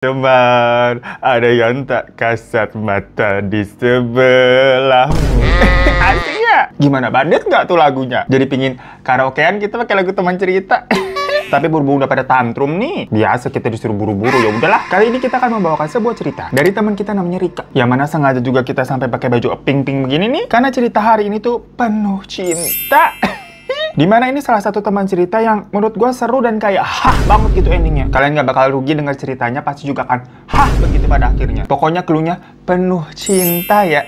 Teman, ada yang tak kasat mata di sebelahmu. Asik ya? Gimana, banget nggak tuh lagunya? Jadi pingin karaokean kita pakai lagu teman cerita. Tapi buru-buru udah pada tantrum nih. Biasa kita disuruh buru-buru, ya udahlah. Kali ini kita akan membawakan sebuah cerita dari teman kita namanya Rika. Yang mana sengaja juga kita sampai pakai baju pink-pink begini nih. Karena cerita hari ini tuh penuh cinta. Dimana ini salah satu teman cerita yang menurut gue seru dan kayak hah banget gitu endingnya. Kalian gak bakal rugi dengar ceritanya, pasti juga akan hah begitu pada akhirnya. Pokoknya cluenya penuh cinta ya.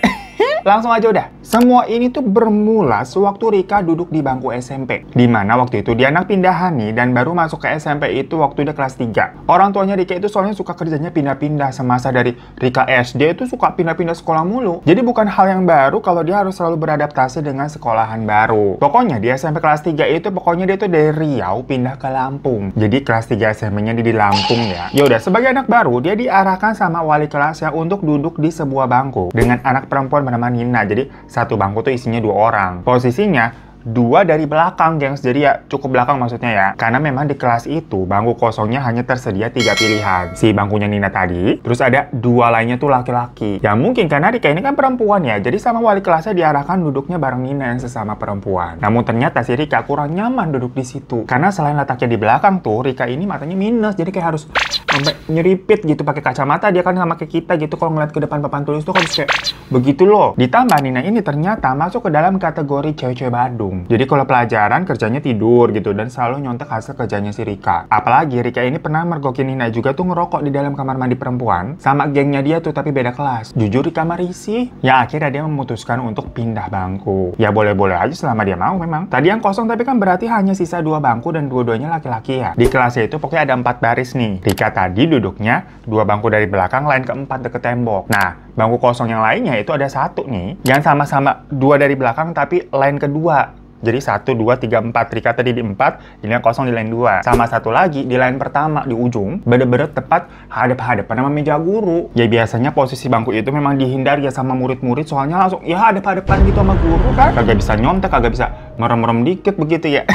Langsung aja udah. Semua ini tuh bermula sewaktu Rika duduk di bangku SMP. Dimana waktu itu dia anak pindahan nih dan baru masuk ke SMP itu waktu dia kelas 3. Orang tuanya Rika itu soalnya suka kerjanya pindah-pindah. Semasa dari Rika SD itu suka pindah-pindah sekolah mulu. Jadi bukan hal yang baru kalau dia harus selalu beradaptasi dengan sekolahan baru. Pokoknya di SMP kelas 3 itu pokoknya dia tuh dari Riau pindah ke Lampung. Jadi kelas 3 SMP-nya di Lampung ya. Yaudah, sebagai anak baru dia diarahkan sama wali kelasnya untuk duduk di sebuah bangku dengan anak perempuan bernama Nina. Jadi satu bangku tuh isinya 2 orang. Posisinya 2 dari belakang, gengs. Jadi ya cukup belakang maksudnya ya. Karena memang di kelas itu bangku kosongnya hanya tersedia 3 pilihan. Si bangkunya Nina tadi, terus ada 2 lainnya tuh laki-laki. Ya mungkin karena Rika ini kan perempuan ya. Jadi sama wali kelasnya diarahkan duduknya bareng Nina yang sesama perempuan. Namun ternyata si Rika kurang nyaman duduk di situ. Karena selain letaknya di belakang tuh, Rika ini matanya minus. Jadi kayak harus sampai nyeripit gitu pakai kacamata. Dia kan sama kayak kita gitu kalau ngeliat ke depan papan tulis tuh kan kayak begitu loh. Ditambah Nina ini ternyata masuk ke dalam kategori cewek-cewek Badung. Jadi kalau pelajaran kerjanya tidur gitu dan selalu nyontek hasil kerjanya si Rika. Apalagi Rika ini pernah mergokin Nina juga tuh ngerokok di dalam kamar mandi perempuan sama gengnya dia tuh tapi beda kelas. Jujur Rika mah risih. Ya akhirnya dia memutuskan untuk pindah bangku. Ya boleh-boleh aja selama dia mau memang. Tadi yang kosong tapi kan berarti hanya sisa 2 bangku dan dua-duanya laki-laki ya. Di kelasnya itu pokoknya ada 4 baris nih. Rika tadi duduknya 2 bangku dari belakang, lain keempat deket tembok. Nah, bangku kosong yang lainnya itu ada 1 nih. Yang sama-sama 2 dari belakang tapi lain kedua. Jadi 1, 2, 3, 4. Rika tadi di 4, ini yang kosong di line 2. Sama 1 lagi di line pertama, di ujung. Bener-bener tepat hadap-hadapan sama meja guru. Ya biasanya posisi bangku itu memang dihindari ya sama murid-murid. Soalnya langsung ya hadap-hadapan gitu sama guru kan. Kagak bisa nyontek, kagak bisa merem-merem dikit begitu ya.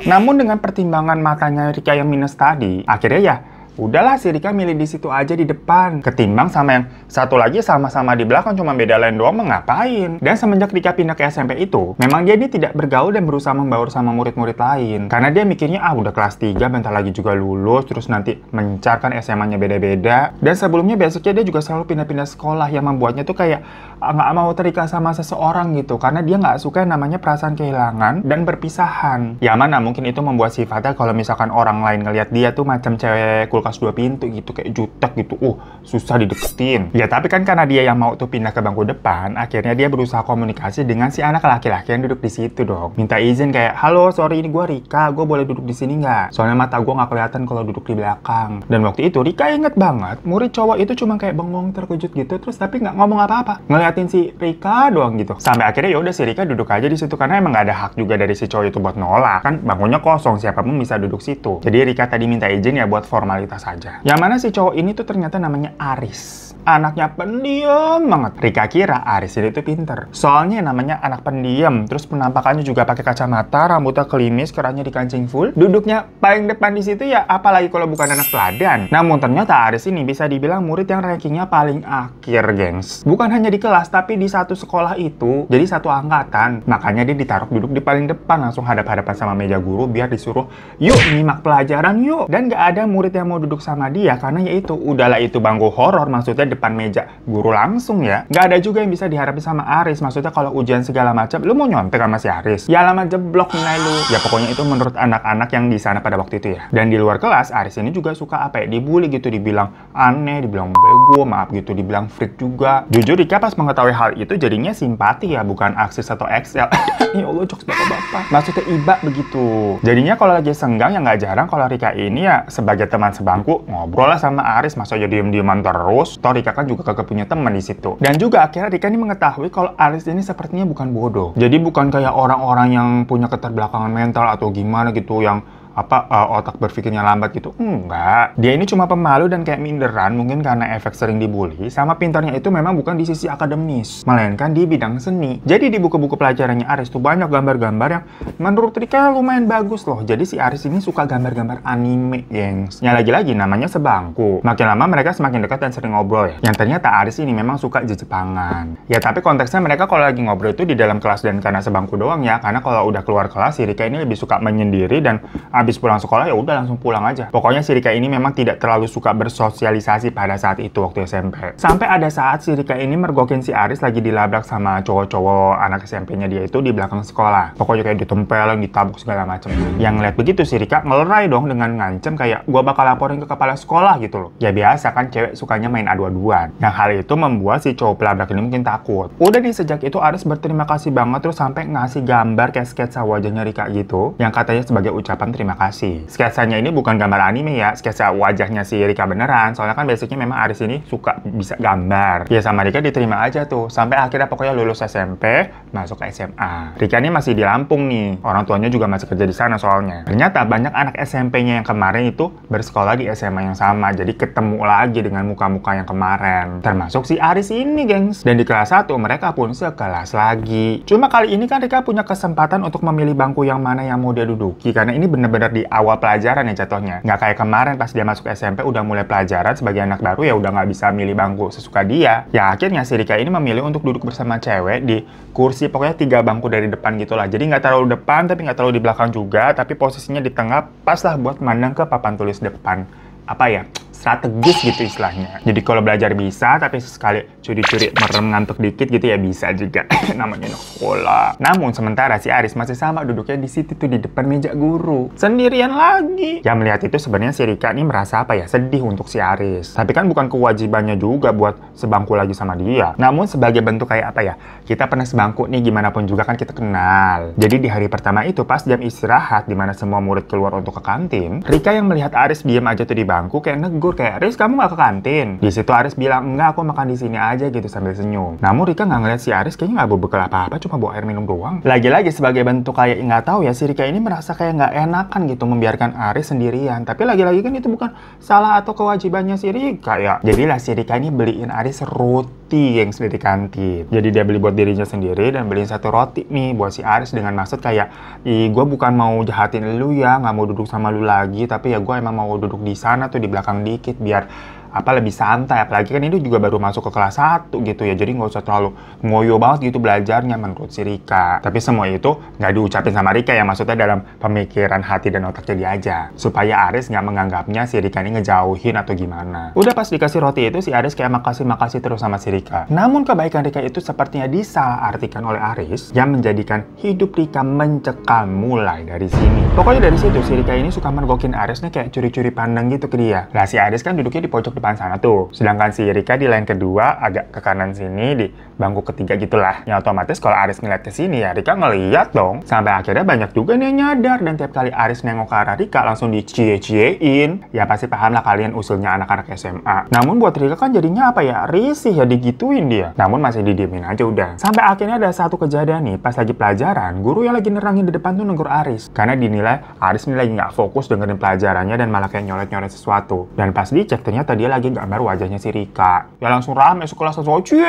Namun dengan pertimbangan matanya Rika yang minus tadi, akhirnya ya udahlah si Rika milih di situ aja di depan. Ketimbang sama yang satu lagi sama-sama di belakang cuma beda line doang ngapain. Dan semenjak Rika pindah ke SMP itu, memang dia ini tidak bergaul dan berusaha membaur sama murid-murid lain. Karena dia mikirnya udah kelas 3 bentar lagi juga lulus, terus nanti mencar kan SMA-nya beda-beda. Dan sebelumnya basicnya dia juga selalu pindah-pindah sekolah yang membuatnya tuh kayak nggak mau terikat sama seseorang gitu. Karena dia nggak suka yang namanya perasaan kehilangan dan berpisahan. Ya mana mungkin itu membuat sifatnya kalau misalkan orang lain ngelihat dia tuh macam cewek kulkas 2 pintu gitu, kayak jutek gitu, susah dideketin. Ya tapi kan karena dia yang mau tuh pindah ke bangku depan, akhirnya dia berusaha komunikasi dengan si anak laki-laki yang duduk di situ dong. Minta izin kayak, halo sorry ini gue Rika, gue boleh duduk di sini nggak? Soalnya mata gue nggak kelihatan kalau duduk di belakang. Dan waktu itu Rika inget banget, murid cowok itu cuma kayak bengong terkejut gitu, terus tapi nggak ngomong apa-apa, ngeliatin si Rika doang gitu. Sampai akhirnya ya udah si Rika duduk aja di situ karena emang nggak ada hak juga dari si cowok itu buat nolak, kan bangkunya kosong, siapapun bisa duduk situ. Jadi Rika tadi minta izin ya buat formalitas saja. Yang mana si cowok ini tuh ternyata namanya Aris. Anaknya pendiam banget. Rika kira Aris ini tuh pinter. Soalnya namanya anak pendiam, terus penampakannya juga pakai kacamata, rambutnya klimis, kerannya dikancing full. Duduknya paling depan di situ ya, apalagi kalau bukan anak teladan. Namun ternyata Aris ini bisa dibilang murid yang rankingnya paling akhir, gengs. Bukan hanya di kelas, tapi di satu sekolah itu, jadi satu angkatan. Makanya dia ditaruh duduk di paling depan, langsung hadap-hadapan sama meja guru, biar disuruh, yuk nyimak pelajaran yuk. Dan gak ada murid yang mau duduk sama dia, karena ya itu, udahlah itu bangku horor, maksudnya depan meja guru langsung ya. Gak ada juga yang bisa diharapin sama Aris. Maksudnya kalau ujian segala macam, lu mau nyontek sama si Aris? Ya lama jeblok nilai lu. Ya pokoknya itu menurut anak-anak yang di sana pada waktu itu ya. Dan di luar kelas, Aris ini juga suka apa ya, dibully gitu, dibilang aneh, dibilang bego, maaf gitu, dibilang freak juga. Jujur Rika pas mengetahui hal itu jadinya simpati ya, bukan aksis atau Excel. Ya Allah, jokes bapak-bapak. Maksudnya iba begitu. Jadinya kalau lagi senggang ya nggak jarang kalau Rika ini ya sebagai teman sebangku ngobrol lah sama Aris, masa jadi diem-dieman terus. Toh Rika kan juga kagak punya teman di situ. Dan juga akhirnya Rika ini mengetahui kalau Aris ini sepertinya bukan bodoh. Jadi bukan kayak orang-orang yang punya keterbelakangan mental atau gimana gitu, yang otak berpikirnya lambat gitu. Enggak. Dia ini cuma pemalu dan kayak minderan, mungkin karena efek sering dibully. Sama pintarnya itu memang bukan di sisi akademis, melainkan di bidang seni. Jadi di buku-buku pelajarannya Aris tuh banyak gambar-gambar yang menurut Rika lumayan bagus loh. Jadi si Aris ini suka gambar-gambar anime, gengs. Ya lagi-lagi namanya sebangku. Makin lama mereka semakin dekat dan sering ngobrol ya. Yang ternyata Aris ini memang suka Jepangan. Ya tapi konteksnya mereka kalau lagi ngobrol itu di dalam kelas dan karena sebangku doang ya. Karena kalau udah keluar kelas si Rika ini lebih suka menyendiri dan habis pulang sekolah ya udah langsung pulang aja. Pokoknya si Rika ini memang tidak terlalu suka bersosialisasi pada saat itu waktu SMP. Sampai ada saat si Rika ini mergokin si Aris lagi dilabrak sama cowok-cowok anak SMP-nya dia itu di belakang sekolah. Pokoknya kayak ditempelin, ditabuk segala macem. Yang ngeliat begitu si Rika ngelerai dong dengan ngancem kayak gua bakal laporin ke kepala sekolah gitu loh. Ya biasa kan cewek sukanya main adu-aduan. Yang hal itu membuat si cowok pelabrak ini mungkin takut. Udah nih sejak itu Aris berterima kasih banget terus sampai ngasih gambar kayak sketsa wajahnya Rika gitu yang katanya sebagai ucapan terima kasih. Sketsanya ini bukan gambar anime ya, sketsa wajahnya si Rika beneran. Soalnya kan basicnya memang Aris ini suka bisa gambar. Ya sama Rika diterima aja tuh. Sampai akhirnya pokoknya lulus SMP, masuk ke SMA. Rika ini masih di Lampung nih. Orang tuanya juga masih kerja di sana soalnya. Ternyata banyak anak SMP-nya yang kemarin itu bersekolah di SMA yang sama. Jadi ketemu lagi dengan muka-muka yang kemarin. Termasuk si Aris ini, gengs. Dan di kelas 1 mereka pun sekelas lagi. Cuma kali ini kan Rika punya kesempatan untuk memilih bangku yang mana yang mau dia duduki. Karena ini bener-bener di awal pelajaran ya jatuhnya. Nggak kayak kemarin pas dia masuk SMP udah mulai pelajaran sebagai anak baru ya udah nggak bisa milih bangku sesuka dia. Ya akhirnya si Rika ini memilih untuk duduk bersama cewek di kursi pokoknya 3 bangku dari depan gitulah. Jadi nggak terlalu depan tapi nggak terlalu di belakang juga. Tapi posisinya di tengah pas lah buat mandang ke papan tulis depan. Apa ya? Strategis gitu istilahnya. Jadi kalau belajar bisa, tapi sekali curi-curi merem ngantuk dikit gitu ya bisa juga. Namanya anak sekolah. Namun sementara si Aris masih sama duduknya di situ tuh di depan meja guru. Sendirian lagi. Ya melihat itu sebenarnya si Rika ini merasa apa ya? Sedih untuk si Aris. Tapi kan bukan kewajibannya juga buat sebangku lagi sama dia. Namun sebagai bentuk kayak apa ya? Kita pernah sebangku nih gimana pun juga kan kita kenal. Jadi di hari pertama itu pas jam istirahat dimana semua murid keluar untuk ke kantin, Rika yang melihat Aris diam aja tuh di bangku kayak negur kayak, Aris kamu nggak ke kantin? Di situ Aris bilang, enggak aku makan di sini aja gitu sambil senyum. Namun Rika nggak ngeliat si Aris kayaknya nggak bawa bekal apa-apa, cuma bawa air minum doang. Lagi-lagi sebagai bentuk kayak nggak tahu ya si Rika ini merasa kayak nggak enakan gitu membiarkan Aris sendirian. Tapi lagi-lagi kan itu bukan salah atau kewajibannya si Rika ya. Jadilah si Rika ini beliin Aris roti yang di kantin. Jadi dia beli buat dirinya sendiri dan beliin 1 roti nih buat si Aris dengan maksud kayak, ih gue bukan mau jahatin lu ya, nggak mau duduk sama lu lagi, tapi ya gue emang mau duduk di sana tuh di belakang dikit biar lebih santai, apalagi kan ini juga baru masuk ke kelas 1 gitu ya, jadi nggak usah terlalu ngoyo banget gitu belajarnya menurut si Rika. Tapi semua itu nggak diucapin sama Rika ya, maksudnya dalam pemikiran hati dan otaknya dia aja, supaya Aris nggak menganggapnya si Rika ini ngejauhin atau gimana. Udah pas dikasih roti itu si Aris kayak makasih terus sama si Rika. Namun kebaikan Rika itu sepertinya disalahartikan oleh Aris yang menjadikan hidup Rika mencekal mulai dari sini. Pokoknya dari situ si Rika ini suka mergokin Aris nih kayak curi-curi pandang gitu ke dia. Lah si Aris kan duduknya di pojok depan sana tuh. Sedangkan si Rika di line kedua agak ke kanan sini di bangku ketiga gitulah. Ya otomatis kalau Aris ngeliat ke sini ya Rika ngeliat dong. Sampai akhirnya banyak juga nih yang nyadar dan tiap kali Aris nengok ke arah Rika langsung dicie-ciein. Ya pasti paham lah kalian usulnya anak-anak SMA. Namun buat Rika kan jadinya apa ya? Risih ya digituin dia. Namun masih didiemin aja udah. Sampai akhirnya ada satu kejadian nih pas lagi pelajaran, guru yang lagi nerangin di depan tuh negur Aris. Karena dinilai Aris ini lagi nggak fokus dengerin pelajarannya dan malah kayak nyoret-nyoret sesuatu. Dan pas dicek ternyata dia lagi gambar wajahnya si Rika. Ya langsung rame sekelas langsung cie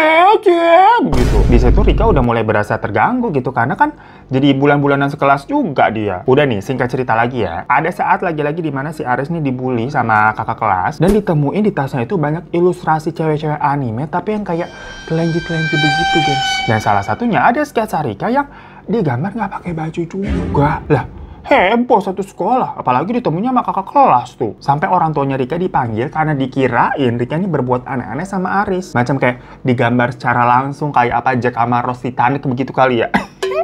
begitu. Di situ Rika udah mulai berasa terganggu gitu karena kan jadi bulan-bulanan sekelas juga dia. Udah nih singkat cerita lagi ya. Ada saat lagi-lagi di mana si Aris nih dibully sama kakak kelas dan ditemuin di tasnya itu banyak ilustrasi cewek-cewek anime tapi yang kayak telenji-telenji begitu guys. Dan salah satunya ada sketsa Rika yang digambar nggak pakai baju juga. Lah heboh satu sekolah, apalagi ditemunya sama kakak kelas tuh. Sampai orang tuanya Rika dipanggil karena dikirain Rika ini berbuat aneh-aneh sama Aris. Macam kayak digambar secara langsung kayak apa Jack sama Rose Titanic begitu kali ya.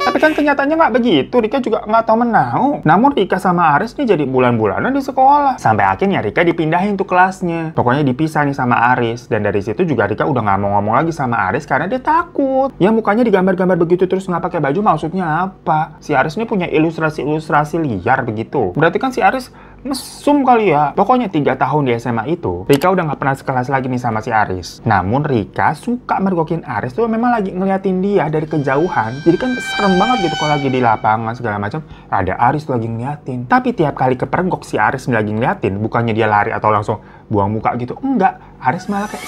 Tapi kan kenyataannya nggak begitu, Rika juga nggak tahu menau. Namun Rika sama Aris nih jadi bulan-bulanan di sekolah. Sampai akhirnya Rika dipindahin tuh kelasnya. Pokoknya dipisah nih sama Aris. Dan dari situ juga Rika udah nggak mau ngomong lagi sama Aris karena dia takut. Ya mukanya digambar-gambar begitu terus nggak pakai baju maksudnya apa? Si Aris ini punya ilustrasi-ilustrasi liar begitu. Berarti kan si Aris mesum kali ya. Pokoknya 3 tahun di SMA itu, Rika udah nggak pernah sekelas lagi nih sama si Aris. Namun Rika suka mergokin Aris tuh memang lagi ngeliatin dia dari kejauhan. Jadi kan serem banget gitu kalau lagi di lapangan segala macam, ada Aris tuh lagi ngeliatin. Tapi tiap kali kepergok si Aris lagi ngeliatin, bukannya dia lari atau langsung buang muka gitu, enggak. Aris malah kayak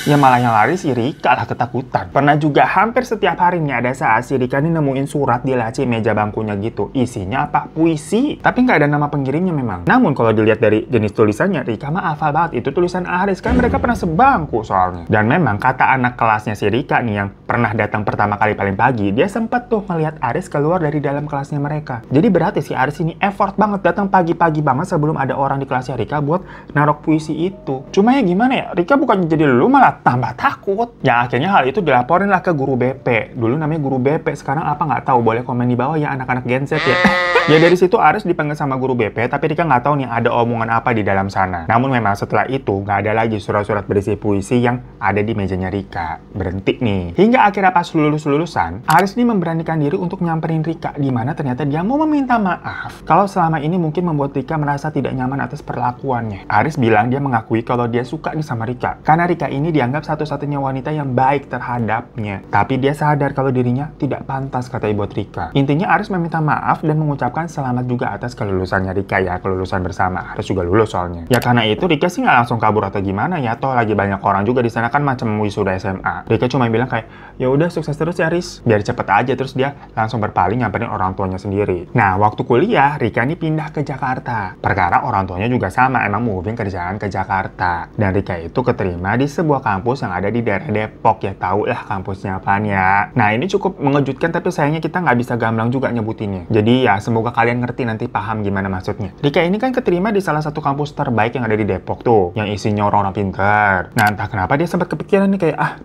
ya malah yang lari si Rika lah ketakutan. Pernah juga hampir setiap harinya ada saat si Rika ini nemuin surat di laci meja bangkunya gitu. Isinya apa? Puisi. Tapi nggak ada nama pengirimnya memang. Namun kalau dilihat dari jenis tulisannya, Rika mah hafal banget. Itu tulisan Aris, kan mereka pernah sebangku soalnya. Dan memang kata anak kelasnya si Rika nih yang pernah datang pertama kali paling pagi, dia sempat tuh ngeliat Aris keluar dari dalam kelasnya mereka. Jadi berarti si Aris ini effort banget datang pagi-pagi banget sebelum ada orang di kelasnya Rika buat narok puisi itu. Cuma ya gimana ya, Rika bukannya jadi lulu malah tambah takut. Yang akhirnya hal itu dilaporin lah ke guru BP. Dulu namanya guru BP, sekarang apa nggak tahu. Boleh komen di bawah ya anak-anak Gen Z ya. Ya dari situ Aris dipanggil sama guru BP, tapi Rika nggak tahu nih ada omongan apa di dalam sana. Namun memang setelah itu nggak ada lagi surat-surat berisi puisi yang ada di mejanya Rika. Berhenti nih. Hingga akhirnya pas lulusan, Aris nih memberanikan diri untuk nyamperin Rika, di mana ternyata dia mau meminta maaf kalau selama ini mungkin membuat Rika merasa tidak nyaman atas perlakuannya. Aris bilang dia mengakui kalau dia suka nih sama Rika, karena Rika ini dianggap satu-satunya wanita yang baik terhadapnya. Tapi dia sadar kalau dirinya tidak pantas, kata buat Rika. Intinya Aris meminta maaf dan mengucapkan selamat juga atas kelulusannya Rika ya, kelulusan bersama. Aris juga lulus soalnya. Ya karena itu Rika sih nggak langsung kabur atau gimana ya, toh lagi banyak orang juga di sana kan macam wisuda SMA. Rika cuma bilang kayak, ya udah sukses terus ya Aris, biar cepet aja. Terus dia langsung berpaling nyamperin orang tuanya sendiri. Nah waktu kuliah Rika nih pindah ke Jakarta. Perkara orang tuanya juga sama, emang moving kerjaan ke Jakarta. Dan Rika itu keterima di sebuah kampus yang ada di daerah Depok, ya tau lah kampusnya apaan ya. Nah ini cukup mengejutkan, tapi sayangnya kita nggak bisa gamblang juga nyebutinnya. Jadi ya semoga kalian ngerti nanti paham gimana maksudnya. Rika ini kan keterima di salah satu kampus terbaik yang ada di Depok tuh, yang isinya orang-orang pintar. Nah entah kenapa dia sempat kepikiran nih kayak,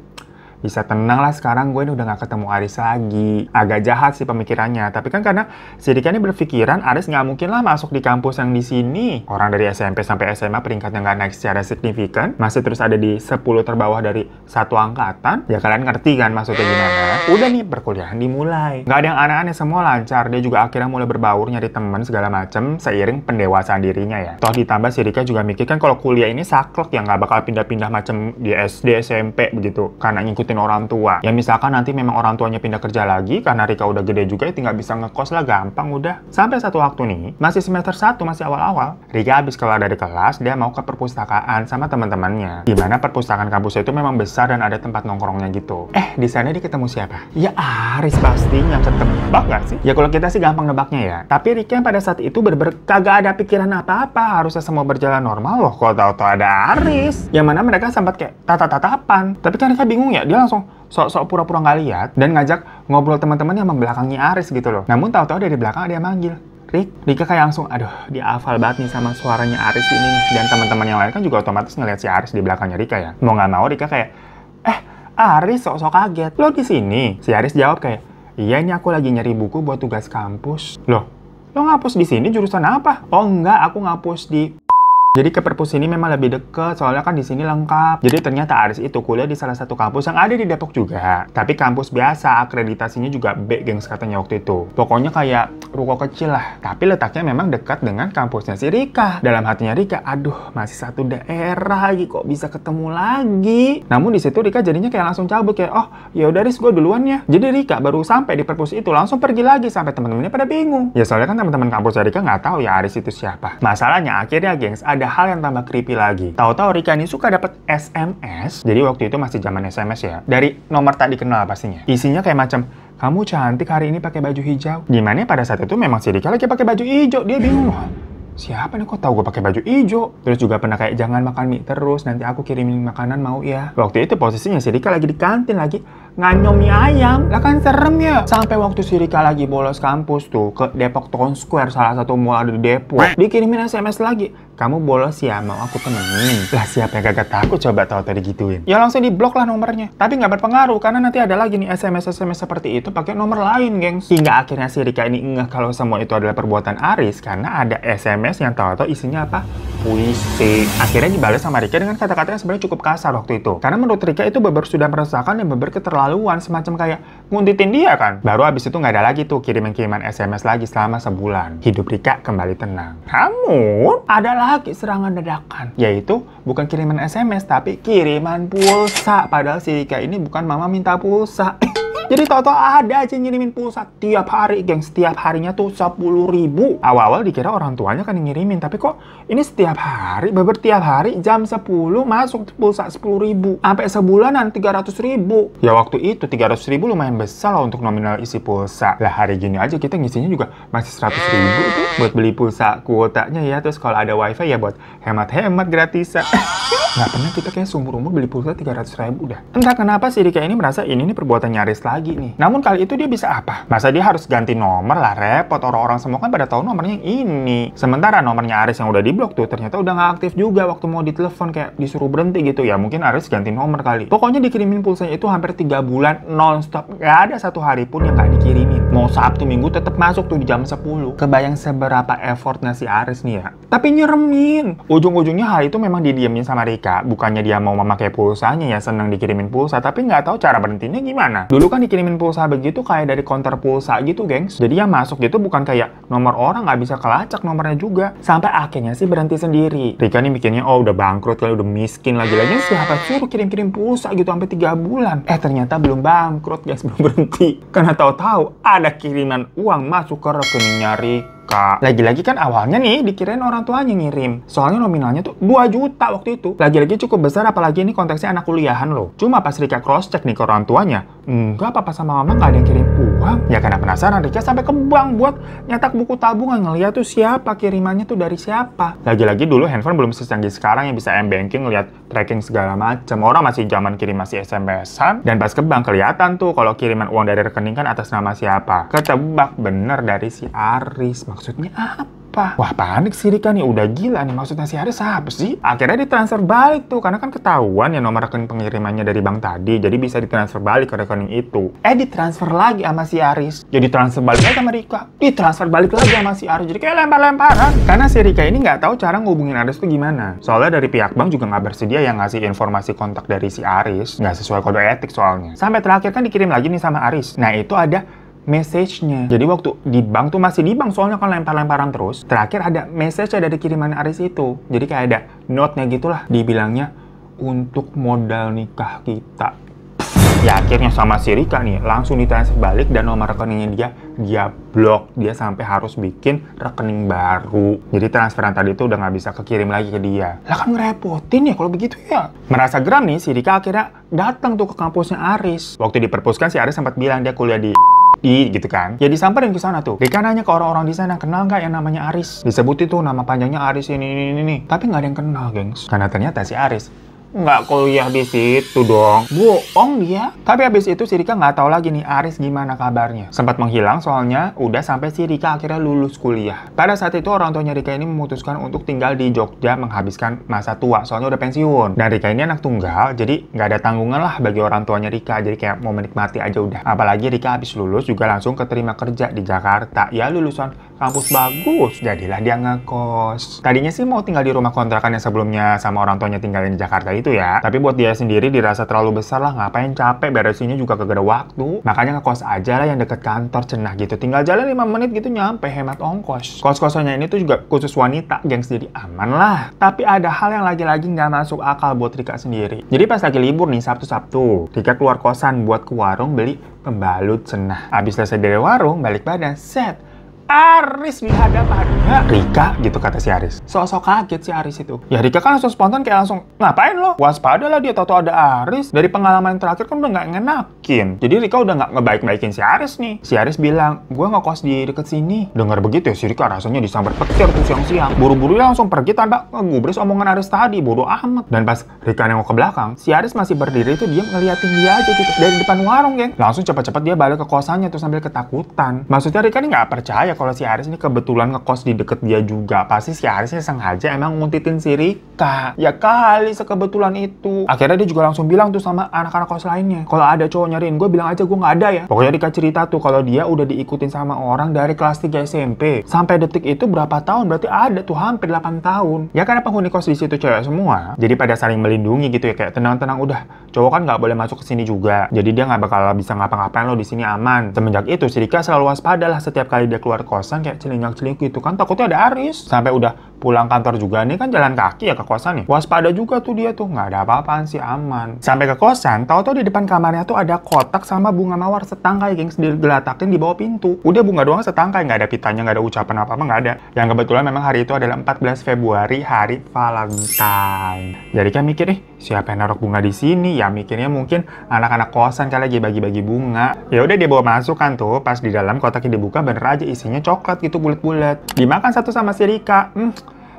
bisa tenang lah sekarang, gue ini udah gak ketemu Aris lagi. Agak jahat sih pemikirannya, tapi kan karena si Rika ini berpikiran Aris gak mungkin lah masuk di kampus yang di sini. Orang dari SMP sampai SMA peringkatnya gak naik secara signifikan, masih terus ada di 10 terbawah dari satu angkatan. Ya kalian ngerti kan maksudnya gimana? Udah nih perkuliahan dimulai, gak ada yang aneh-aneh, semua lancar. Dia juga akhirnya mulai berbaur, nyari temen segala macem seiring pendewasaan dirinya ya. Toh ditambah si Rika juga mikir kan kalau kuliah ini saklek ya, gak bakal pindah-pindah macem di SD, SMP begitu, karena ngikutin orang tua. Ya misalkan nanti memang orang tuanya pindah kerja lagi, karena Rika udah gede juga ya tinggal bisa ngekos lah, gampang udah. Sampai satu waktu nih, masih semester 1, masih awal-awal, Rika habis keluar dari kelas, dia mau ke perpustakaan sama teman-temannya. Dimana perpustakaan kampus itu memang besar dan ada tempat nongkrongnya gitu. Di sana dia ketemu siapa? Ya Aris pastinya, ketebak gak sih? Ya kalau kita sih gampang nebaknya ya. Tapi Rika yang pada saat itu bener-bener kagak ada pikiran apa-apa, harusnya semua berjalan normal loh. Kalau tahu-tahu ada Aris, yang mana mereka sempat kayak tatap-tatapan. Tapi kan Rika bingung ya, dia langsung sok-sok pura-pura nggak lihat dan ngajak ngobrol teman-teman yang membelakangi Aris gitu loh. Namun tahu-tahu dari belakang ada yang manggil, Rika kayak langsung, aduh dia hafal banget nih sama suaranya Aris ini nih. Dan teman-teman yang lain kan juga otomatis ngeliat si Aris di belakangnya Rika ya. Mau nggak mau Rika kayak, Aris sok-sok kaget, lo di sini? Si Aris jawab kayak, iya ini aku lagi nyari buku buat tugas kampus. Loh, lo ngapus di sini jurusan apa? Oh enggak, aku ngapus di... Jadi ke perpus ini memang lebih deket, soalnya kan di sini lengkap. Jadi ternyata Aris itu kuliah di salah satu kampus yang ada di Depok juga. Tapi kampus biasa, akreditasinya juga B, gengs katanya waktu itu. Pokoknya kayak ruko kecil lah. Tapi letaknya memang dekat dengan kampusnya si Rika. Dalam hatinya Rika, aduh masih satu daerah lagi, kok bisa ketemu lagi. Namun di situ Rika jadinya kayak langsung cabut, kayak oh ya udah Riz, gue duluan ya. Jadi Rika baru sampai di perpus itu langsung pergi lagi sampai teman-temannya pada bingung. Ya soalnya kan teman-teman kampusnya Rika nggak tahu ya Aris itu siapa. Masalahnya akhirnya gengs ada hal yang tambah creepy lagi. Tahu-tahu Rika ini suka dapat SMS. Jadi waktu itu masih zaman SMS ya. Dari nomor tak dikenal pastinya. Isinya kayak macam, kamu cantik hari ini pakai baju hijau. Gimana pada saat itu memang si Rika lagi pakai baju hijau. Dia bingung loh. Siapa nih kok tahu gue pakai baju hijau? Terus juga pernah kayak jangan makan mie terus, nanti aku kirimin makanan mau ya. Waktu itu posisinya si Rika lagi di kantin lagi nganyom mie ayam. Lah kan serem ya. Sampai waktu si Rika lagi bolos kampus tuh ke Depok Town Square, salah satu mall ada di Depok. Dikirimin SMS lagi. Kamu bolos ya, mau aku temenin. Lah siapa yang kagak takut coba tahu-tahu digituin. Ya langsung diblok lah nomornya. Tapi nggak berpengaruh karena nanti ada lagi nih SMS seperti itu pakai nomor lain, gengs. Hingga akhirnya si Rika ini ngeh kalau semua itu adalah perbuatan Aris karena ada SMS yang tahu-tahu isinya apa? Puisi. Akhirnya dibalas sama Rika dengan kata-kata yang sebenarnya cukup kasar waktu itu. Karena menurut Rika itu beber sudah meresahkan dan beber keterlaluan keterlaluan, semacam kayak nguntitin dia kan. Baru abis itu nggak ada lagi tuh kiriman-kiriman SMS lagi selama sebulan. Hidup Rika kembali tenang. Namun, ada lagi serangan dadakan. Yaitu bukan kiriman SMS, tapi kiriman pulsa. Padahal si Rika ini bukan mama minta pulsa. Jadi tau-tau ada aja ngirimin pulsa tiap hari, geng. Setiap harinya tuh 10.000. Awal-awal dikira orang tuanya kan yang ngirimin, tapi kok ini setiap hari, tiap hari jam 10 masuk pulsa 10.000. Sampai sebulanan 300.000. Ya waktu itu 300.000 lumayan besar lah untuk nominal isi pulsa. Lah hari gini aja kita ngisinya juga masih 100.000 tuh buat beli pulsa kuotanya ya. Terus kalau ada wifi ya buat hemat-hemat gratisan. Nggak pernah kita kayak seumur-umur beli pulsa 300.000 dah. Entah kenapa si Rika ini merasa ini nih perbuatan nyaris lagi nih. Namun kali itu dia bisa apa? Masa dia harus ganti nomor lah, repot. Orang-orang semua kan pada tahu nomornya yang ini. Sementara nomornya Aris yang udah diblok tuh ternyata udah nggak aktif juga waktu mau ditelepon, kayak disuruh berhenti gitu ya. Mungkin Aris ganti nomor kali. Pokoknya dikirimin pulsanya itu hampir 3 bulan non-stop. Nggak ada satu hari pun yang nggak dikirimin. Mau Sabtu Minggu tetap masuk tuh di jam 10. Kebayang seberapa effortnya si Aris nih ya. Tapi nyeremin. Ujung-ujungnya hal itu memang didiemin sama Rika. Bukannya dia mau memakai pulsanya ya, senang dikirimin pulsa, tapi nggak tahu cara berhentinya gimana. Dulu kan dikirimin pulsa begitu kayak dari counter pulsa gitu, gengs. Jadi yang masuk gitu bukan kayak nomor orang, nggak bisa kelacak nomornya juga. Sampai akhirnya sih berhenti sendiri. Rika nih mikirnya, oh udah bangkrut kali, udah miskin lagi-lagi. Siapa suruh kirim-kirim pulsa gitu sampai 3 bulan. Ternyata belum bangkrut, guys, belum berhenti. Karena tahu-tahu ada kiriman uang masuk ke rekeningnya Rika. Lagi-lagi kan awalnya nih dikirain orang tuanya ngirim. Soalnya nominalnya tuh 2 juta waktu itu. Lagi-lagi cukup besar, apalagi ini konteksnya anak kuliahan loh. Cuma pas Rika cross-check nih ke orang tuanya, enggak, papa sama mama nggak ada yang kirim uang. Ya karena penasaran, Rika sampai ke bank buat nyetak buku tabungan, ngeliat tuh siapa kirimannya tuh dari siapa. Lagi-lagi dulu handphone belum secanggih sekarang yang bisa m-banking, ngeliat tracking segala macam. Orang masih zaman kirim masih SMS-an. Dan pas ke bank kelihatan tuh kalau kiriman uang dari rekening kan atas nama siapa. Ketebak bener dari si Aris. Maksudnya apa? Wah, panik si Rika nih, udah gila nih, maksudnya si Aris apa sih? Akhirnya ditransfer balik tuh, karena kan ketahuan ya nomor rekening pengirimannya dari bank tadi, jadi bisa ditransfer balik ke rekening itu. Ditransfer lagi sama si Aris. Jadi transfer balik lagi sama Rika. Ditransfer balik lagi sama si Aris. Jadi kayak lempar-lemparan. Karena si Rika ini nggak tahu cara ngehubungin Aris tuh gimana. Soalnya dari pihak bank juga nggak bersedia yang ngasih informasi kontak dari si Aris. Nggak sesuai kode etik soalnya. Sampai terakhir kan dikirim lagi nih sama Aris. Nah itu ada message-nya. Jadi waktu di bank tuh masih di bank, soalnya kan lempar-lemparan terus. Terakhir ada message dari kiriman Aris itu. Jadi kayak ada note-nya gitulah. Dibilangnya untuk modal nikah kita. Ya akhirnya sama si Rika nih langsung ditransfer balik dan nomor rekeningnya dia blok. Dia sampai harus bikin rekening baru. Jadi transferan tadi tuh udah nggak bisa kekirim lagi ke dia. Lah kan ngerepotin ya kalau begitu ya. Merasa geram nih, si Rika akhirnya datang tuh ke kampusnya Aris. Waktu di perpuskan si Aris sempat bilang dia kuliah di gitu kan. Ya disamperin ke sana tuh. Rika nanya ke orang-orang di sana, kenal nggak yang namanya Aris? Disebut itu nama panjangnya Aris ini. Tapi nggak ada yang kenal, gengs. Karena ternyata si Aris nggak kuliah di situ dong. Bohong dia. Tapi habis itu si Rika nggak tahu lagi nih Aris gimana kabarnya. Sempat menghilang soalnya udah sampai si Rika akhirnya lulus kuliah. Pada saat itu orang tuanya Rika ini memutuskan untuk tinggal di Jogja menghabiskan masa tua. Soalnya udah pensiun. Dan Rika ini anak tunggal, jadi nggak ada tanggungan lah bagi orang tuanya Rika. Jadi kayak mau menikmati aja udah. Apalagi Rika habis lulus juga langsung keterima kerja di Jakarta. Ya lulusan kampus bagus. Jadilah dia ngekos. Tadinya sih mau tinggal di rumah kontrakan yang sebelumnya sama orang tuanya tinggalin di Jakarta itu ya. Tapi buat dia sendiri dirasa terlalu besar lah, ngapain capek, beresinnya juga kagak ada waktu. Makanya ngekos aja lah yang deket kantor, cenah gitu. Tinggal jalan 5 menit gitu nyampe, hemat ongkos. Kos-kosannya ini tuh juga khusus wanita, gengs, jadi aman lah. Tapi ada hal yang lagi-lagi nggak masuk akal buat Rika sendiri. Jadi pas lagi libur nih, Sabtu-Sabtu, Rika keluar kosan buat ke warung beli pembalut, cenah. Abis selesai dari warung, balik badan, set. Aris di hadapannya. Rika gitu kata si Aris. Sok-sok kaget si Aris itu. Ya Rika kan langsung spontan kayak langsung, ngapain lo? Waspada lah dia, tau-tau ada Aris. Dari pengalaman terakhir kan udah nggak ngenakin. Jadi Rika udah nggak ngebaik-baikin si Aris nih. Si Aris bilang, gue ngekos di deket sini. Dengar begitu ya si Rika rasanya disambar petir tuh siang-siang. Buru-buru dia langsung pergi tanpa ngegubris omongan Aris tadi. Bodoh amat. Dan pas Rika nengok ke belakang, si Aris masih berdiri tuh, dia ngeliatin dia aja gitu. Dari depan warung, geng. Langsung cepat-cepat dia balik ke kosannya tuh sambil ketakutan. Maksudnya Rika ini nggak percaya kalau si Aris ini kebetulan ngekos di deket dia juga. Pasti si Arisnya sengaja emang nguntitin si Rika. Ya kali sekebetulan itu. Akhirnya dia juga langsung bilang tuh sama anak-anak kos lainnya, kalau ada cowok nyariin gue bilang aja gue nggak ada ya. Pokoknya Rika cerita tuh kalau dia udah diikutin sama orang dari kelas 3 SMP. Sampai detik itu berapa tahun? Berarti ada tuh hampir 8 tahun. Ya karena penghuni kos di situ cewek semua. Jadi pada saling melindungi gitu ya, kayak tenang-tenang udah. Cowok kan nggak boleh masuk ke sini juga. Jadi dia nggak bakal bisa ngapa-ngapain lo di sini aman. Semenjak itu si Rika selalu waspada lah setiap kali dia keluar kosan kayak celingak-celinguk gitu kan, takutnya ada Aris. Sampai udah pulang kantor juga nih kan jalan kaki ya ke kosan nih. Waspada juga tuh dia tuh, nggak ada apa-apaan sih, aman. Sampai ke kosan, tahu-tahu di depan kamarnya tuh ada kotak sama bunga mawar setangkai gengs digelatakin di bawah pintu. Udah bunga doang setangkai, nggak ada pitanya, nggak ada ucapan apa-apa, nggak ada. Yang kebetulan memang hari itu adalah 14 Februari, hari Valentine. Jadi kan mikir nih, siapa yang naruh bunga di sini? Ya mikirnya mungkin anak-anak kosan kali lagi bagi-bagi bunga. Ya udah dia bawa masuk kan tuh, pas di dalam kotaknya dibuka bener aja isinya coklat gitu bulat-bulat. Dimakan satu sama si Rika.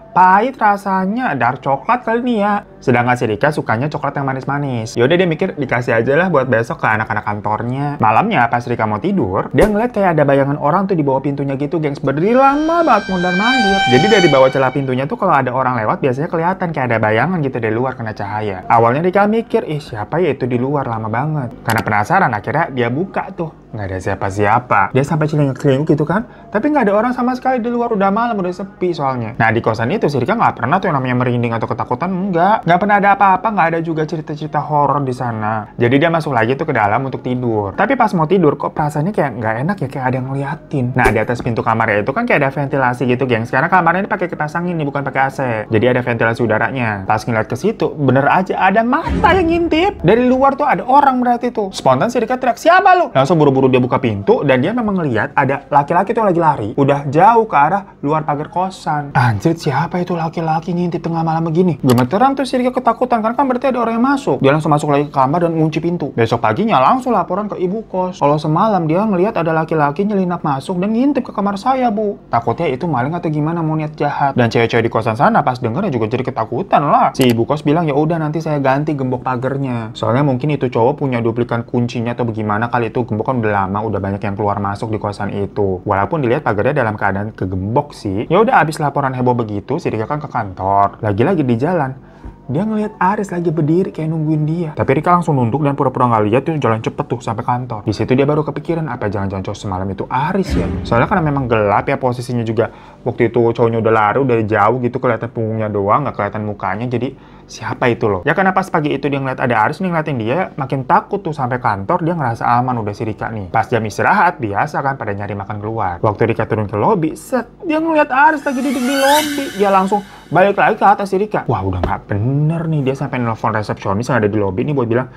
Pahit rasanya, dark coklat kali nih ya. Sedangkan si Rika sukanya coklat yang manis-manis. Yaudah dia mikir dikasih aja lah buat besok ke anak-anak kantornya. Malamnya pas Rika mau tidur, dia ngeliat kayak ada bayangan orang tuh di bawah pintunya gitu gengs. Berdiri lama banget mondar-mandir. Jadi dari bawah celah pintunya tuh kalau ada orang lewat biasanya kelihatan kayak ada bayangan gitu dari luar kena cahaya. Awalnya Rika mikir, siapa ya itu di luar lama banget. Karena penasaran akhirnya dia buka tuh. Nggak ada siapa-siapa. Dia sampai celingak-celinguk gitu kan. Tapi nggak ada orang sama sekali di luar, udah malam, udah sepi soalnya. Nah di kosan itu si Rika nggak pernah tuh yang namanya merinding atau ketakutan, enggak. Nggak pernah ada apa-apa, nggak ada juga cerita-cerita horor di sana. Jadi dia masuk lagi tuh ke dalam untuk tidur. Tapi pas mau tidur kok perasaannya kayak nggak enak ya, kayak ada yang ngeliatin. Nah di atas pintu kamarnya itu kan kayak ada ventilasi gitu gengs. Karena kamarnya ini pakai kipas angin nih, bukan pakai AC. Jadi ada ventilasi udaranya. Pas ngeliat ke situ, bener aja ada mata yang ngintip. Dari luar tuh ada orang berarti tuh. Spontan si Rika teriak, siapa lu? Langsung buru-buru dia buka pintu dan dia memang ngeliat ada laki-laki tuh lagi lari. Udah jauh ke arah luar pagar kosan. Anjir, siapa itu laki-laki ngintip tengah malam begini? Gemeteran tuh si Rika ketakutan kan berarti ada orang yang masuk. Dia langsung masuk lagi ke kamar dan ngunci pintu. Besok paginya langsung laporan ke ibu kos. Kalau semalam dia ngelihat ada laki-laki nyelinap masuk dan ngintip ke kamar saya, Bu. Takutnya itu maling atau gimana, mau niat jahat. Dan cewek-cewek di kosan sana pas denger juga jadi ketakutan lah. Si ibu kos bilang ya udah nanti saya ganti gembok pagernya. Soalnya mungkin itu cowok punya duplikan kuncinya atau bagaimana kali, itu gembok kan udah lama, udah banyak yang keluar masuk di kosan itu. Walaupun dilihat pagarnya dalam keadaan kegembok sih. Ya udah abis laporan heboh begitu, si Rika kan ke kantor. Lagi-lagi di jalan, dia ngelihat Aris lagi berdiri kayak nungguin dia. Tapi Rika langsung nunduk dan pura-pura nggak lihat tuh, jalan cepet tuh sampai kantor. Di situ dia baru kepikiran, apa jangan-jangan cowok semalam itu Aris ya? Soalnya karena memang gelap ya posisinya juga. Waktu itu cowoknya udah lari, udah jauh gitu, kelihatan punggungnya doang, nggak kelihatan mukanya. Jadi siapa itu loh? Ya karena pas pagi itu dia ngeliat ada Aris nih ngeliatin dia, makin takut tuh. Sampai kantor dia ngerasa aman udah si Rika nih. Pas jam istirahat biasa kan pada nyari makan keluar. Waktu Rika turun ke lobi, set dia ngeliat Aris lagi duduk di lobi. Dia langsung balik lagi ke atas si Rika. Wah udah nggak bener nih, dia sampai nelfon resepsionis yang ada di lobi nih buat bilang,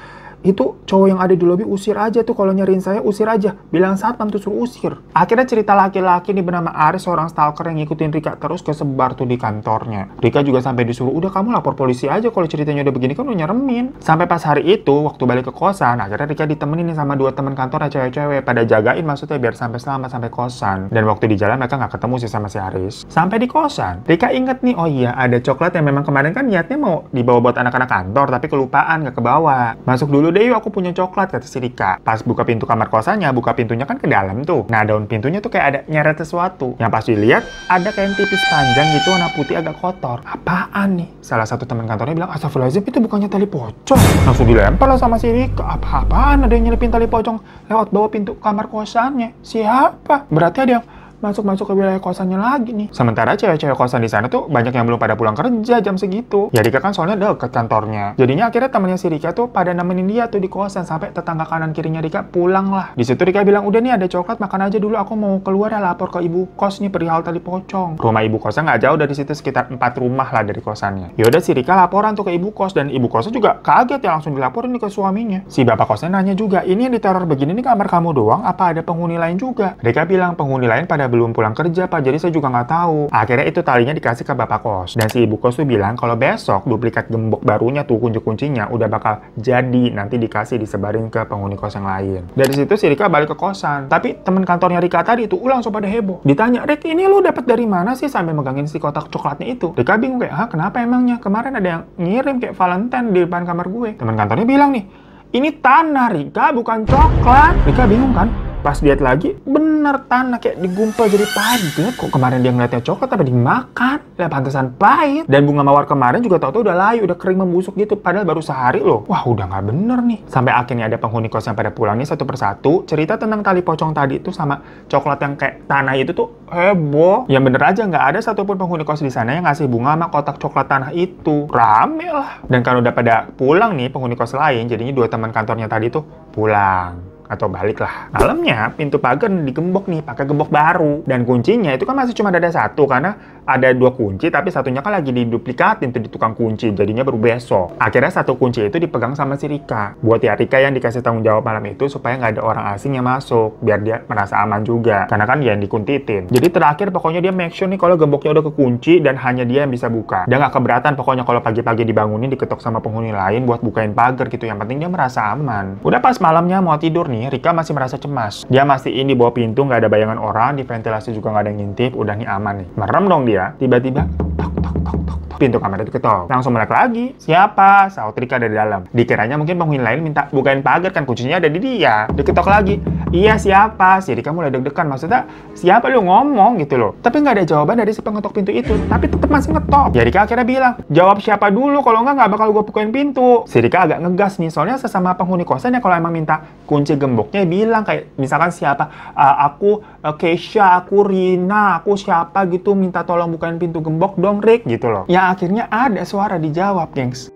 itu cowok yang ada di lobi usir aja tuh, kalau nyariin saya usir aja, bilang satpam tuh suruh usir. Akhirnya cerita laki-laki nih bernama Aris, seorang stalker yang ngikutin Rika terus kesebar tuh di kantornya. Rika juga sampai disuruh, udah kamu lapor polisi aja kalau ceritanya udah begini, kan udah nyeremin. Sampai pas hari itu waktu balik ke kosan, akhirnya Rika ditemenin nih sama 2 teman kantornya cewek-cewek, pada jagain maksudnya biar sampai selamat sampai kosan. Dan waktu di jalan mereka nggak ketemu sih sama si Aris. Sampai di kosan Rika inget nih, oh iya ada coklat yang memang kemarin kan niatnya mau dibawa buat anak-anak kantor tapi kelupaan, nggak kebawa. Masuk dulu deh yuk, aku punya coklat, kata si Rika. Pas buka pintu kamar kosannya, buka pintunya kan ke dalam tuh. Nah daun pintunya tuh kayak ada nyeret sesuatu. Yang pas dilihat ada kain tipis panjang gitu warna putih agak kotor. Apaan nih? Salah satu teman kantornya bilang, astagfirullahaladzim itu bukannya tali pocong. Langsung dilempar lah sama si Rika. Apa-apaan ada yang nyelipin tali pocong lewat bawah pintu kamar kosannya? Siapa? Berarti ada yang masuk ke wilayah kosannya lagi nih. Sementara cewek-cewek kosan di sana tuh banyak yang belum pada pulang kerja jam segitu. Ya Rika kan soalnya deket kantornya. Jadinya akhirnya temennya si Rika tuh pada nemenin dia tuh di kosan sampai tetangga kanan kirinya Rika pulang lah. Di situ Rika bilang, udah nih ada coklat, makan aja dulu, aku mau keluar ya lapor ke ibu kos nih perihal tali pocong. Rumah ibu kosnya nggak jauh dari situ, sekitar 4 rumah lah dari kosannya. Yaudah si Rika laporan tuh ke ibu kos dan ibu kosnya juga kaget ya, langsung dilaporin nih ke suaminya. Si bapak kosnya nanya juga, ini yang diteror begini nih kamar kamu doang apa ada penghuni lain juga? Rika bilang penghuni lain pada belum pulang kerja Pak, jadi saya juga nggak tahu. Akhirnya itu talinya dikasih ke bapak kos. Dan si ibu kos tuh bilang kalau besok duplikat gembok barunya tuh kunci-kuncinya udah bakal jadi, nanti dikasih disebarin ke penghuni kos yang lain. Dari situ si Rika balik ke kosan. Tapi teman kantornya Rika tadi tuh langsung pada heboh. Ditanya, Rik ini lu dapat dari mana sih sampai megangin si kotak coklatnya itu? Rika bingung kayak, kenapa emangnya? Kemarin ada yang ngirim kayak Valentine di depan kamar gue. Teman kantornya bilang nih, ini tanah Rika bukan coklat. Rika bingung kan? Pas lihat lagi, bener tanah kayak digumpal jadi padat. Kok kemarin dia ngeliatnya coklat tapi dimakan? Lah pantesan pahit. Dan bunga mawar kemarin juga tau-tau udah layu, udah kering membusuk gitu. Padahal baru sehari loh. Wah, udah nggak bener nih. Sampai akhirnya ada penghuni kos yang pada pulang nih satu persatu. Cerita tentang tali pocong tadi itu sama coklat yang kayak tanah itu tuh heboh. Yang bener aja nggak ada satupun penghuni kos di sana yang ngasih bunga sama kotak coklat tanah itu. Rame lah. Dan kalau udah pada pulang nih penghuni kos lain, jadinya dua teman kantornya tadi tuh pulang atau balik lah. Malamnya pintu pagar digembok nih pakai gembok baru, dan kuncinya itu kan masih cuma ada satu karena ada dua kunci tapi satunya kan lagi diduplikatin tuh di tukang kunci, jadinya baru besok. Akhirnya satu kunci itu dipegang sama si Rika. Buat ya Rika yang dikasih tanggung jawab malam itu supaya nggak ada orang asing yang masuk, biar dia merasa aman juga karena kan dia yang dikuntitin. Jadi terakhir pokoknya dia make sure nih kalau gemboknya udah kekunci dan hanya dia yang bisa buka. Dia nggak keberatan pokoknya kalau pagi-pagi dibangunin diketok sama penghuni lain buat bukain pagar gitu. Yang penting dia merasa aman. Udah pas malamnya mau tidur nih, Rika masih merasa cemas. Dia mastiin di bawah pintu nggak ada bayangan orang, di ventilasi juga nggak ada yang ngintip, udah nih aman nih. Merem dong dia, tiba-tiba tok tok tok tok tok. Pintu kamar itu ketok. Langsung melek lagi. Siapa? Saut Rika dari dalam. Dikiranya mungkin penghuni lain minta bukain pagar kan kuncinya ada di dia. Diketok lagi. Iya siapa? Si Rika mulai deg-degan. Maksudnya siapa lu ngomong gitu loh. Tapi nggak ada jawaban dari si pengetok pintu itu. Tapi tetap masih ngetok. Ya Rika akhirnya bilang, jawab siapa dulu, kalau nggak bakal gue bukain pintu. Si Rika agak ngegas nih. Soalnya sesama penghuni kosan ya kalau emang minta kunci gemboknya bilang kayak misalkan siapa, aku Keisha, aku Rina, aku siapa gitu minta tolong bukain pintu gembok dong Rick gitu loh. Ya akhirnya ada suara dijawab, gengs.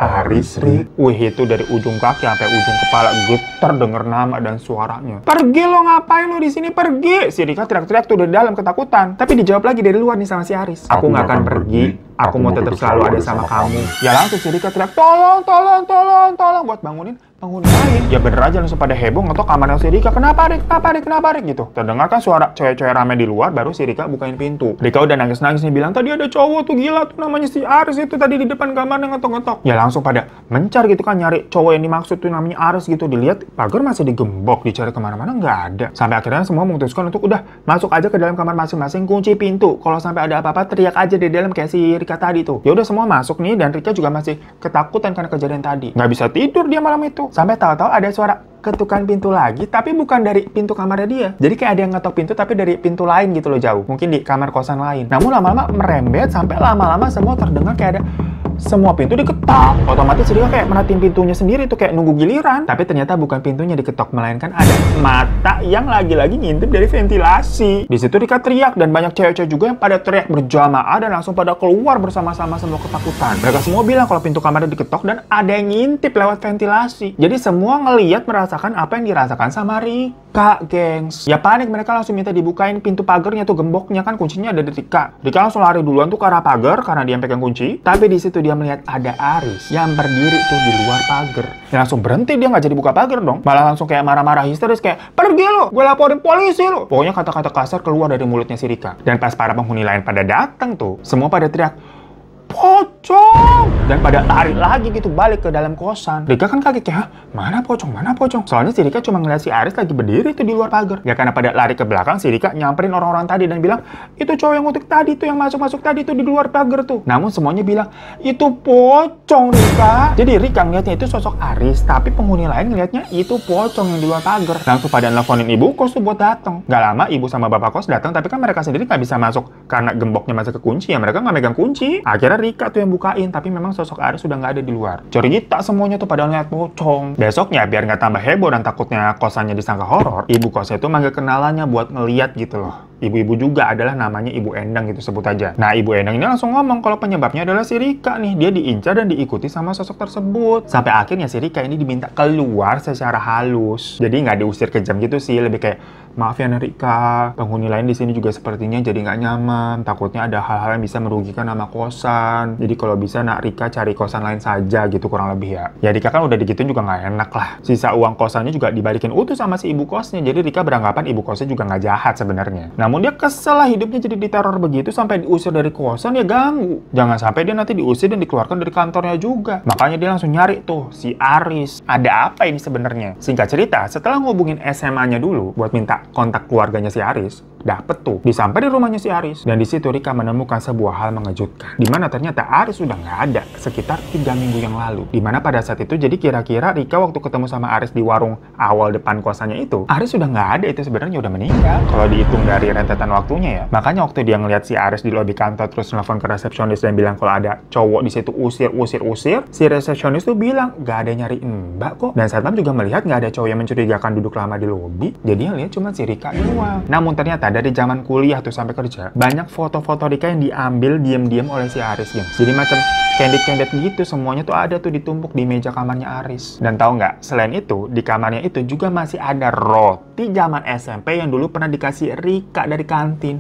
Aris, Rick. Wih, itu dari ujung kaki sampai ujung kepala getar denger nama dan suaranya. Pergi lo, ngapain lo di sini, pergi. Si Rika teriak-teriak tuh dari dalam ketakutan. Tapi dijawab lagi dari luar nih sama si Aris. Aku nggak akan pergi. Aku mau tetap selalu ada sama kamu. Ya langsung si Rika teriak, tolong, tolong, tolong, tolong buat bangunin penghuni lain. Ya bener aja langsung pada heboh ngetok kamarnya si Rika. Kenapa Rik? Kenapa Rik? Kenapa Rik? Gitu. Terdengar kan suara cewek-cewek rame di luar, baru si Rika bukain pintu. Rika udah nangis-nangis nih bilang, tadi ada cowok tuh gila tuh namanya si Aris itu tadi di depan kamarnya ngetok-ngetok. Ya langsung pada mencar gitu kan nyari cowok yang dimaksud tuh namanya Aris gitu. Dilihat pagar masih digembok, dicari kemana-mana nggak ada. Sampai akhirnya semua memutuskan untuk udah masuk aja ke dalam kamar masing-masing, kunci pintu. Kalau sampai ada apa-apa teriak aja di dalam kayak si Rika tadi tuh. Ya udah semua masuk nih dan Rika juga masih ketakutan karena kejadian tadi. Nggak bisa tidur dia malam itu. Sampai tahu-tahu ada suara ketukan pintu lagi, tapi bukan dari pintu kamarnya dia. Jadi kayak ada yang ngetok pintu, tapi dari pintu lain gitu loh jauh. Mungkin di kamar kosan lain. Namun lama-lama merembet, sampai lama-lama semua terdengar kayak ada semua pintu diketok. Otomatis dia kayak merhatiin pintunya sendiri tuh kayak nunggu giliran. Tapi ternyata bukan pintunya diketok, melainkan ada mata yang lagi-lagi ngintip dari ventilasi. Di situ Rika teriak dan banyak cewek-cewek juga yang pada teriak berjamaah dan langsung pada keluar bersama-sama semua ketakutan. Mereka semua bilang kalau pintu kamarnya diketok dan ada yang ngintip lewat ventilasi. Jadi semua ngeliat merasakan apa yang dirasakan sama Rika, gengs. Ya panik, mereka langsung minta dibukain pintu pagarnya tuh, gemboknya kan kuncinya ada di Rika. Rika langsung lari duluan tuh ke arah pagar karena dia yang pegang kunci. Tapi di situ dia melihat ada Aris yang berdiri tuh di luar pagar. Ya langsung berhenti, dia nggak jadi buka pagar dong. Malah langsung kayak marah-marah histeris kayak, pergi lo, gue laporin polisi lo. Pokoknya kata-kata kasar keluar dari mulutnya si Rika. Dan pas para penghuni lain pada datang tuh, semua pada teriak, pocong! Dan pada lari lagi gitu balik ke dalam kosan. Rika kan kaget kayak, hah? Mana pocong? Mana pocong? Soalnya si Rika cuma ngeliat si Aris lagi berdiri tuh di luar pagar. Ya karena pada lari ke belakang, si Rika nyamperin orang-orang tadi dan bilang, itu cowok yang ngutik tadi tuh, yang masuk-masuk tadi tuh di luar pagar tuh. Namun semuanya bilang, itu pocong Rika. Jadi Rika ngeliatnya itu sosok Aris, tapi penghuni lain ngeliatnya itu pocong yang di luar pagar. Langsung pada nelfonin ibu kos tuh buat datang. Gak lama ibu sama bapak kos datang, tapi kan mereka sendiri nggak bisa masuk karena gemboknya masih kekunci, ya mereka nggak megang kunci. Akhirnya Rika tuh yang bukain, tapi memang sosok Aris sudah nggak ada di luar. Cerita semuanya tuh pada ngeliat pocong. Besoknya biar nggak tambah heboh dan takutnya kosannya disangka horor, ibu kosnya tuh manggil kenalannya buat ngeliat gitu loh. Ibu-ibu juga adalah namanya Ibu Endang gitu sebut aja. Nah Ibu Endang ini langsung ngomong kalau penyebabnya adalah si Rika nih. Dia diincar dan diikuti sama sosok tersebut. Sampai akhirnya si Rika ini diminta keluar secara halus. Jadi nggak diusir kejam gitu sih, lebih kayak, maaf ya Rika, penghuni lain di sini juga sepertinya jadi nggak nyaman. Takutnya ada hal-hal yang bisa merugikan nama kosan. Jadi kalau bisa Nak Rika cari kosan lain saja gitu kurang lebih ya. Ya Rika kan udah digituin juga nggak enak lah. Sisa uang kosannya juga dibalikin utuh sama si ibu kosnya. Jadi Rika beranggapan ibu kosnya juga nggak jahat sebenarnya. Namun dia kesel lah hidupnya jadi diteror begitu sampai diusir dari kosan, ya ganggu. Jangan sampai dia nanti diusir dan dikeluarkan dari kantornya juga. Makanya dia langsung nyari tuh si Aris. Ada apa ini sebenarnya? Singkat cerita, setelah ngubungin SMA-nya dulu buat minta kontak keluarganya si Aris, Dapet tuh, disampai di rumahnya si Aris. Dan di situ Rika menemukan sebuah hal mengejutkan. Dimana ternyata Aris sudah nggak ada sekitar 3 minggu yang lalu. Dimana pada saat itu, jadi kira-kira Rika waktu ketemu sama Aris di warung awal depan kosannya itu, Aris sudah nggak ada, itu sebenarnya udah meninggal. Kalau dihitung dari rentetan waktunya ya. Makanya waktu dia ngeliat si Aris di lobi kantor terus nelfon ke resepsionis dan bilang kalau ada cowok di situ usir, si resepsionis tuh bilang nggak ada nyariin Mbak kok. Dan Satpam juga melihat nggak ada cowok yang mencurigakan duduk lama di lobi. Jadi yang lihat cuma si Rika doang. Namun ternyata dari zaman kuliah tuh sampai kerja, banyak foto-foto Rika yang diambil diam-diam oleh si Aris, gengs. Jadi macam candid gitu, semuanya tuh ada tuh ditumpuk di meja kamarnya Aris. Dan tahu nggak, selain itu, di kamarnya itu juga masih ada roti zaman SMP yang dulu pernah dikasih Rika dari kantin.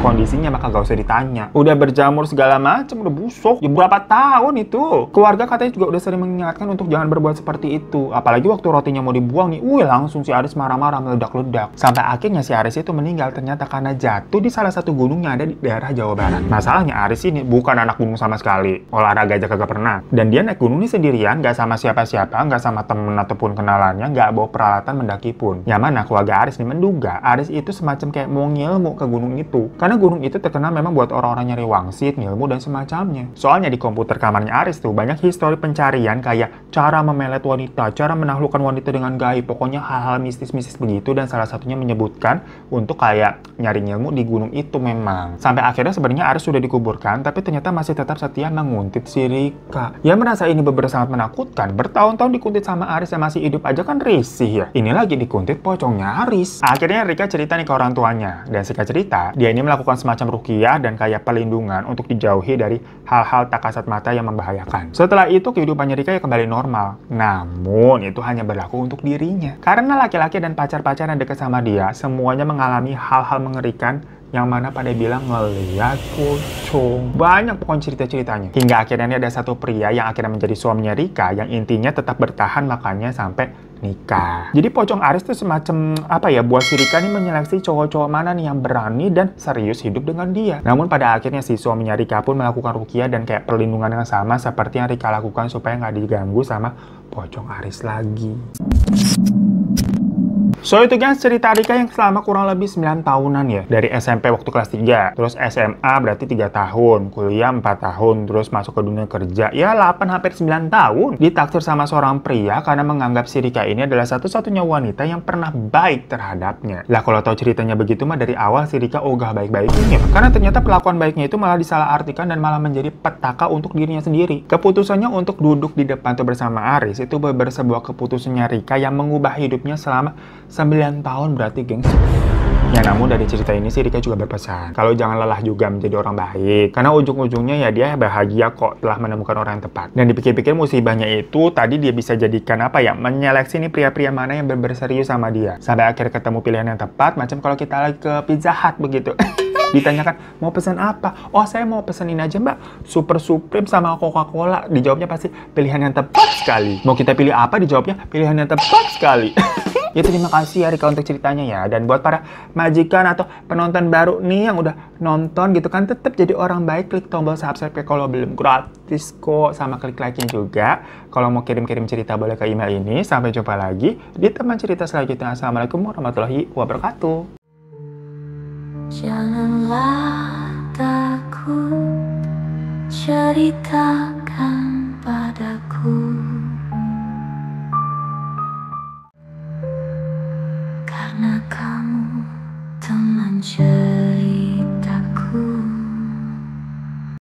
Kondisinya maka gak usah ditanya. Udah berjamur segala macam, udah busuk. Ya, berapa tahun itu? Keluarga katanya juga udah sering mengingatkan untuk jangan berbuat seperti itu. Apalagi waktu rotinya mau dibuang nih, langsung si Aris marah-marah, meledak-ledak. Sampai akhirnya si Aris itu meninggal ternyata karena jatuh di salah satu gunung yang ada di daerah Jawa Barat. Masalahnya Aris ini bukan anak gunung sama sekali. Olahraga aja kagak pernah. Dan dia naik gunung ini sendirian, gak sama siapa-siapa, gak sama temen ataupun kenalannya, gak bawa peralatan mendaki pun. Yang mana keluarga Aris nih menduga Aris itu semacam kayak mau ngilmu ke gunung itu. Karena gunung itu terkenal memang buat orang-orang nyari wangsit, ngilmu, dan semacamnya. Soalnya di komputer kamarnya Aris tuh banyak histori pencarian kayak cara memelet wanita, cara menaklukkan wanita dengan gaib, pokoknya hal-hal mistis-mistis begitu, dan salah satunya menyebutkan untuk kayak nyari ngilmu di gunung itu memang. Sampai akhirnya sebenarnya Aris sudah dikuburkan, tapi ternyata masih tetap setia menguntit si Rika. Ya merasa ini beberapa sangat menakutkan, bertahun-tahun dikuntit sama Aris yang masih hidup aja kan risih ya. Ini lagi dikuntit pocongnya Aris. Akhirnya Rika cerita nih ke orang tuanya, dan singkat cerita, dia ini melakukan semacam ruqyah dan kayak pelindungan untuk dijauhi dari hal-hal tak kasat mata yang membahayakan. Setelah itu kehidupannya Rika ya kembali normal. Namun itu hanya berlaku untuk dirinya. Karena laki-laki dan pacar-pacar yang dekat sama dia semuanya mengalami hal-hal mengerikan yang mana pada bilang ngeliat pocong. Banyak pokoknya cerita-ceritanya. Hingga akhirnya ada satu pria yang akhirnya menjadi suaminya Rika yang intinya tetap bertahan makanya sampai nikah. Jadi pocong Aris tuh semacam apa ya, buat si Rika nih menyeleksi cowok-cowok mana nih yang berani dan serius hidup dengan dia. Namun pada akhirnya si suaminya Rika pun melakukan ruqyah dan kayak perlindungan yang sama seperti yang Rika lakukan supaya nggak diganggu sama pocong Aris lagi. So itu guys cerita Rika yang selama kurang lebih 9 tahunan ya. Dari SMP waktu kelas 3, terus SMA berarti 3 tahun, kuliah 4 tahun, terus masuk ke dunia kerja. Ya 8 hampir 9 tahun. Ditaksir sama seorang pria karena menganggap si Rika ini adalah satu-satunya wanita yang pernah baik terhadapnya. Lah kalau tahu ceritanya begitu mah dari awal si Rika ogah baik-baiknya. Karena ternyata perlakuan baiknya itu malah disalahartikan dan malah menjadi petaka untuk dirinya sendiri. Keputusannya untuk duduk di depan tuh bersama Aris itu sebuah keputusannya Rika yang mengubah hidupnya selama 9 tahun berarti, gengs. Ya namun dari cerita ini sih Rika juga berpesan kalau jangan lelah juga menjadi orang baik, karena ujung-ujungnya ya dia bahagia kok telah menemukan orang yang tepat. Dan dipikir-pikir musibahnya itu tadi dia bisa jadikan apa ya, menyeleksi nih pria-pria mana yang berserius sama dia sampai akhir ketemu pilihan yang tepat. Macam kalau kita lagi ke Pizza Hut begitu. Ditanyakan mau pesan apa, oh saya mau pesan ini aja mbak, Super Supreme sama Coca-Cola. Dijawabnya pasti pilihan yang tepat sekali. Mau kita pilih apa, dijawabnya pilihan yang tepat sekali. Ya terima kasih ya Rika untuk ceritanya ya. Dan buat para majikan atau penonton baru nih yang udah nonton gitu kan, tetap jadi orang baik, klik tombol subscribe kalau belum, gratis kok, sama klik like-nya juga. Kalau mau kirim-kirim cerita boleh ke email ini. Sampai jumpa lagi di teman cerita selanjutnya. Assalamualaikum warahmatullahi wabarakatuh. Janganlah takut, ceritakan padaku.